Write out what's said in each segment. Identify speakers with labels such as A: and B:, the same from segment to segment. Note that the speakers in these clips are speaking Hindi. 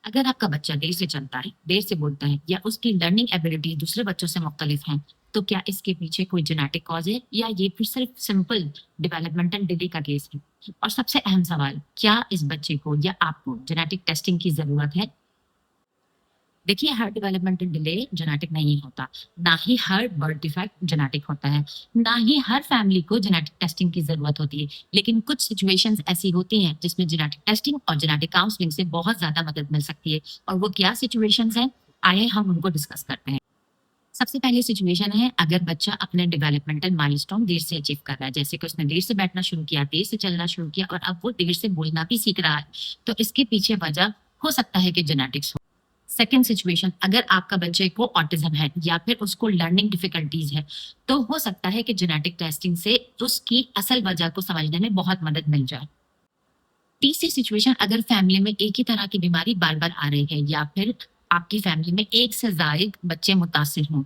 A: अगर आपका बच्चा देर से चलता है, देर से बोलता है या उसकी लर्निंग एबिलिटी दूसरे बच्चों से मुख्तलिफ है, तो क्या इसके पीछे कोई जेनेटिक कॉज है या ये फिर सिर्फ सिंपल डेवलपमेंटल डिले का केस है? और सबसे अहम सवाल, क्या इस बच्चे को या आपको जेनेटिक टेस्टिंग की जरूरत है? देखिए, हर डेवलपमेंटल डिले जेनेटिक नहीं होता, ना ही हर बर्थ डिफेक्ट जेनेटिक होता है, ना ही हर फैमिली को जेनेटिक टेस्टिंग की जरूरत होती है। लेकिन कुछ सिचुएशंस ऐसी होती हैं जिसमें जेनेटिक टेस्टिंग और जेनेटिक काउंसलिंग से बहुत ज्यादा मदद मिल सकती है। और वो क्या सिचुएशंस हैं, आइए हम उनको डिस्कस करते हैं। सबसे पहली सिचुएशन है, अगर बच्चा अपने डेवलपमेंटल माइलस्टोन देर से अचीव कर रहा है, जैसे कि उसने देर से बैठना शुरू किया, देर से चलना शुरू किया और अब वो देर से बोलना भी सीख रहा है, तो इसके पीछे वजह हो सकता है कि जेनेटिक्स हो। सेकेंड सिचुएशन, अगर आपका बच्चे को ऑटिज्म है या फिर उसको लर्निंग डिफिकल्टीज है, तो हो सकता है कि जेनेटिक टेस्टिंग से उसकी असल वजह को समझने में बहुत मदद मिल जाए। तीसरी सिचुएशन, अगर फैमिली में एक ही तरह की बीमारी बार बार आ रही है या फिर आपकी फैमिली में एक से ज्यादा बच्चे मुतासिर हों।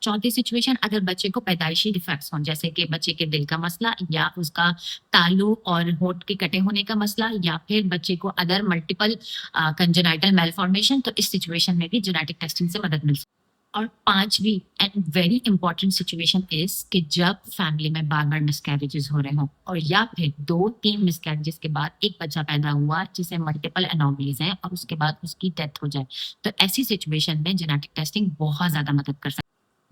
A: चौथी सिचुएशन, अगर बच्चे को पैदाइशी डिफेक्ट्स हों, जैसे कि बच्चे के दिल का मसला या उसका तालु और होंठ के कटे होने का मसला या फिर बच्चे को अदर मल्टीपल कंजेनाइटल मेलफॉर्मेशन, तो इस सिचुएशन में भी जेनेटिक टेस्टिंग से मदद मिल सकती है। और पांचवी and very important situation is कि जब फैमिली में बार बार मिसकैरेजेस हो रहे हों और या फिर 2-3 मिसकैरेजेस के बाद एक बच्चा पैदा हुआ जिसे मल्टीपल एनोमलीज हैं और उसके बाद उसकी डेथ हो जाए, तो ऐसी सिचुएशन में जेनेटिक टेस्टिंग बहुत ज्यादा मदद कर सकती है।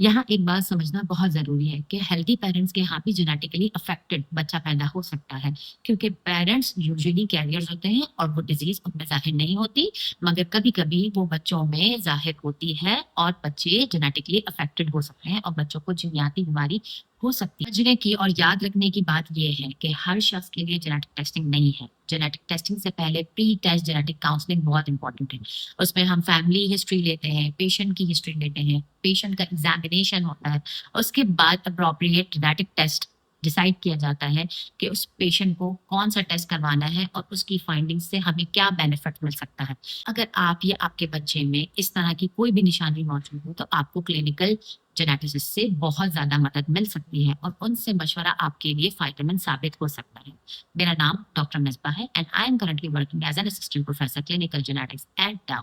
A: यहाँ एक बात समझना बहुत ज़रूरी है कि हेल्दी पेरेंट्स के यहाँ भी जेनेटिकली अफेक्टेड बच्चा पैदा हो सकता है, क्योंकि पेरेंट्स यूजुअली कैरियर्स होते हैं और वो डिजीज़ उनमें ज़ाहिर नहीं होती, मगर कभी-कभी वो बच्चों में ज़ाहिर होती है और बच्चे जेनेटिकली अफेक्टेड हो सकते हैं और बच्चों को जीनियाती बीमारी हो सकती है। समझने की और याद रखने की बात ये है कि हर शख्स के लिए जेनेटिक टेस्टिंग नहीं है। जेनेटिक टेस्टिंग से पहले प्री टेस्ट जेनेटिक काउंसलिंग बहुत इंपॉर्टेंट है। उसमें हम फैमिली हिस्ट्री लेते हैं, पेशेंट की हिस्ट्री लेते हैं, पेशेंट का एग्जामिनेशन होता है, उसके बाद अप्रोप्रिएट जेनेटिक टेस्ट डिसाइड किया जाता है कि उस पेशेंट को कौन सा टेस्ट करवाना है और उसकी फाइंडिंग्स से हमें क्या बेनिफिट मिल सकता है। अगर आप या आपके बच्चे में इस तरह की कोई भी निशानी मौजूद हो, तो आपको क्लिनिकल जेनेटिसिस्ट से बहुत ज्यादा मदद मिल सकती है और उनसे मशवरा आपके लिए फायदेमंद साबित हो सकता है। मेरा नाम डॉक्टर मिसबा है and I am currently working as an assistant professor clinical genetics at डाउ।